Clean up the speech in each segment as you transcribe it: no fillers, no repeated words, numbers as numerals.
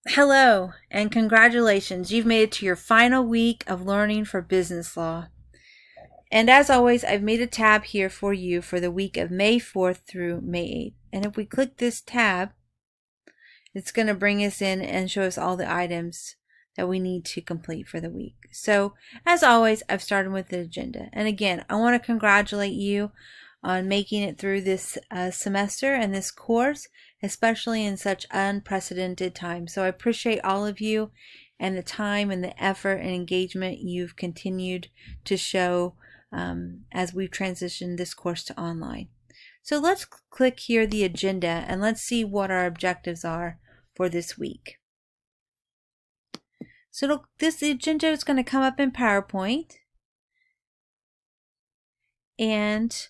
Hello, and congratulations. You've made it to your final week of learning for business law. And as always, I've made a tab here for you for the week of May 4th through May 8th. And if we click this tab, it's going to bring us in and show us all the items that we need to complete for the week. So, as always, I've started with the agenda. And again, I want to congratulate you on making it through this semester and this course, especially in such unprecedented times. So I appreciate all of you and the time and the effort and engagement you've continued to show as we've transitioned this course to online. So let's click here the agenda and let's see what our objectives are for this week. So this agenda is going to come up in PowerPoint. And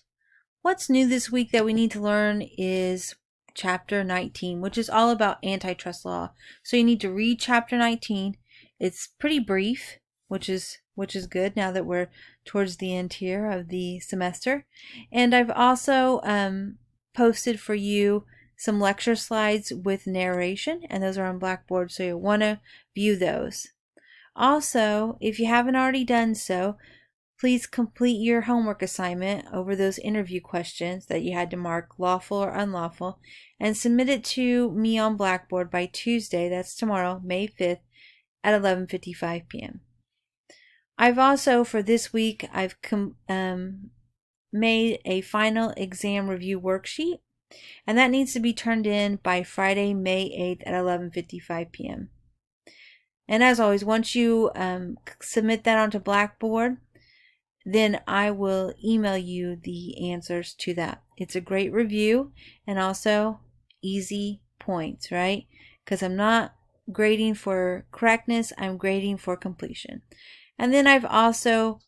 what's new this week that we need to learn is Chapter 19, which is all about antitrust law. So you need to read Chapter 19. It's pretty brief, which is good now that we're towards the end here of the semester. And I've also posted for you some lecture slides with narration, and those are on Blackboard, so you'll want to view those. Also, if you haven't already done so, please complete your homework assignment over those interview questions that you had to mark lawful or unlawful and submit it to me on Blackboard by Tuesday, that's tomorrow, May 5th at 11:55 p.m. I've also, for this week, I've made a final exam review worksheet, and that needs to be turned in by Friday, May 8th at 11:55 p.m. And as always, once you submit that onto Blackboard, then I will email you the answers to that. It's a great review and also easy points, right? Because I'm not grading for correctness, I'm grading for completion. And then I've also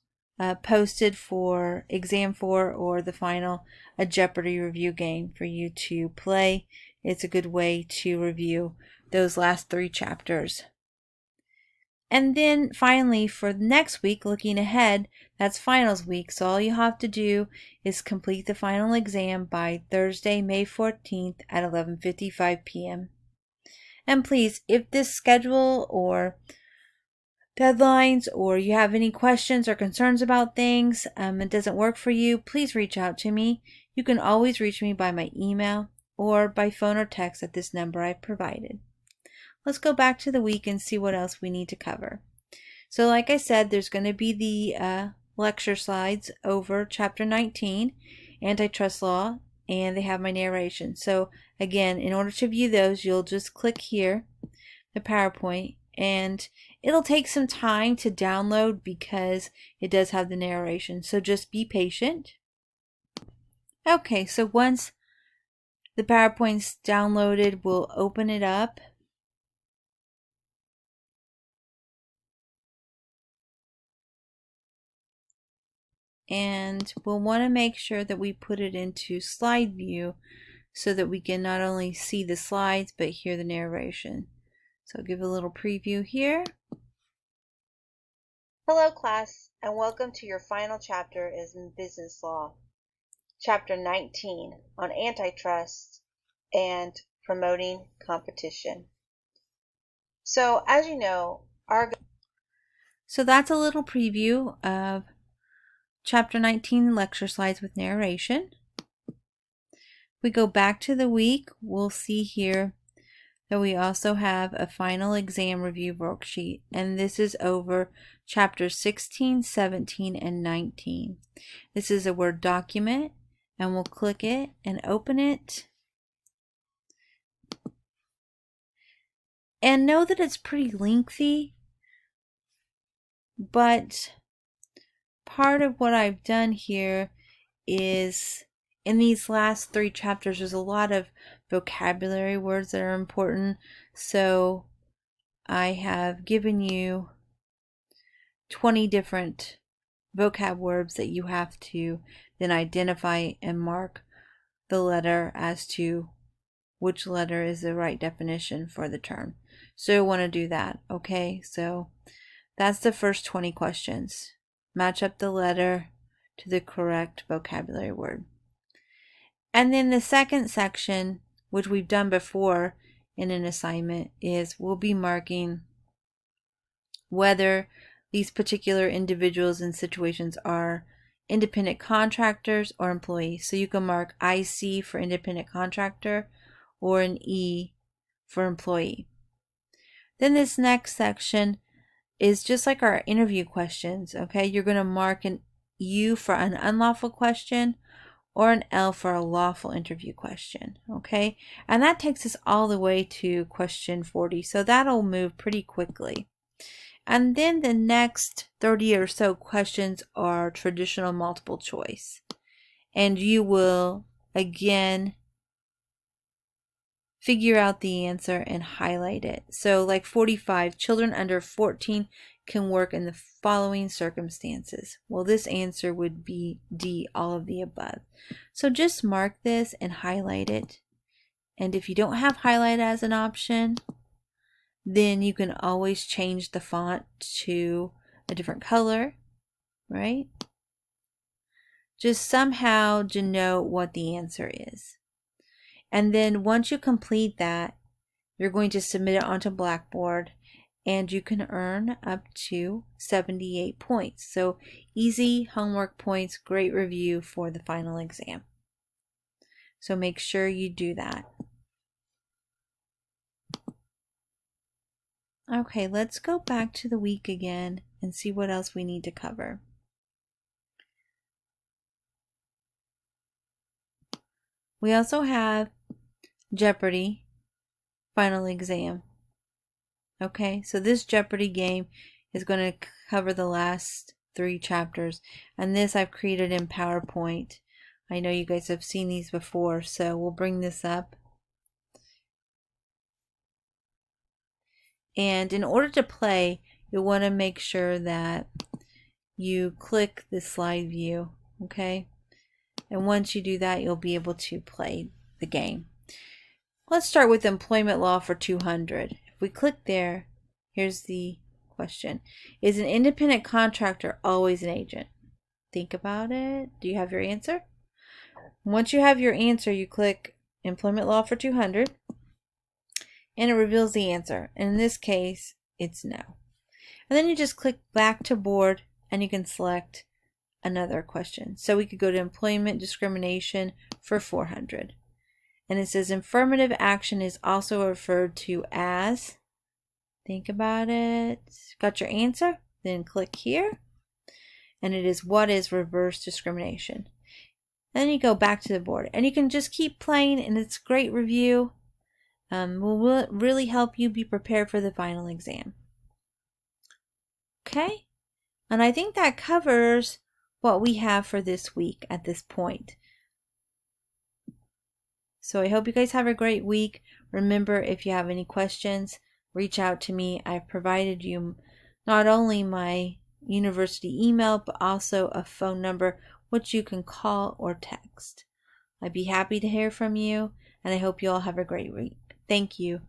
posted for exam 4 or the final a Jeopardy review game for you to play. It's a good way to review those last 3 chapters. And then finally, for next week, looking ahead, that's finals week. So all you have to do is complete the final exam by Thursday, May 14th at 11:55 p.m. And please, if this schedule or deadlines or you have any questions or concerns about things, it doesn't work for you, please reach out to me. You can always reach me by my email or by phone or text at this number I provided. Let's go back to the week and see what else we need to cover. So like I said, there's going to be the lecture slides over Chapter 19, Antitrust Law, and they have my narration. So again, in order to view those, you'll just click here, the PowerPoint, and it'll take some time to download because it does have the narration. So just be patient. Okay, so once the PowerPoint's downloaded, we'll open it up. And we'll want to make sure that we put it into slide view so that we can not only see the slides but hear the narration. So I'll give a little preview here. Hello class, and welcome to your final chapter in business law, Chapter 19 on antitrust and promoting competition. So as you know, So that's a little preview of Chapter 19 lecture slides with narration. We go back to the week, we'll see here that we also have a final exam review worksheet, and this is over chapters 16, 17, and 19. This is a Word document, and we'll click it and open it. And know that it's pretty lengthy, but part of what I've done here is in these last 3 chapters, there's a lot of vocabulary words that are important. So I have given you 20 different vocab words that you have to then identify and mark the letter as to which letter is the right definition for the term. So you want to do that, okay? So that's the first 20 questions. Match up the letter to the correct vocabulary word. And then the second section, which we've done before, in an assignment is we'll be marking whether these particular individuals and situations are independent contractors or employees. So you can mark IC for independent contractor or an E for employee. Then this next section is just like our interview questions, okay? You're going to mark an U for an unlawful question or an L for a lawful interview question, okay? And that takes us all the way to question 40, so that'll move pretty quickly. And then the next 30 or so questions are traditional multiple choice. And you will, again, figure out the answer and highlight it. So like 45, children under 14 can work in the following circumstances. Well, this answer would be D, all of the above. So just mark this and highlight it. And if you don't have highlight as an option, then you can always change the font to a different color, right? Just somehow denote what the answer is. And then once you complete that, you're going to submit it onto Blackboard, and you can earn up to 78 points. So easy homework points, great review for the final exam. So make sure you do that. Okay, let's go back to the week again and see what else we need to cover. We also have Jeopardy! Final exam. Okay, so this Jeopardy! Game is going to cover the last 3 chapters, and this I've created in PowerPoint. I know you guys have seen these before, so we'll bring this up. And in order to play, you'll want to make sure that you click the slide view, okay? And once you do that, you'll be able to play the game. Let's start with employment law for 200. If we click there, here's the question. Is an independent contractor always an agent? Think about it. Do you have your answer? Once you have your answer, you click employment law for 200. And it reveals the answer. And in this case, it's no. And then you just click back to board and you can select another question. So we could go to employment discrimination for 400. And it says affirmative action is also referred to as, think about it. Got your answer? Then click here. And it is what is reverse discrimination. Then you go back to the board and you can just keep playing, and it's a great review. Will really help you be prepared for the final exam. Okay, and I think that covers what we have for this week at this point. So I hope you guys have a great week. Remember, if you have any questions, reach out to me. I've provided you not only my university email, but also a phone number which you can call or text. I'd be happy to hear from you, and I hope you all have a great week. Thank you.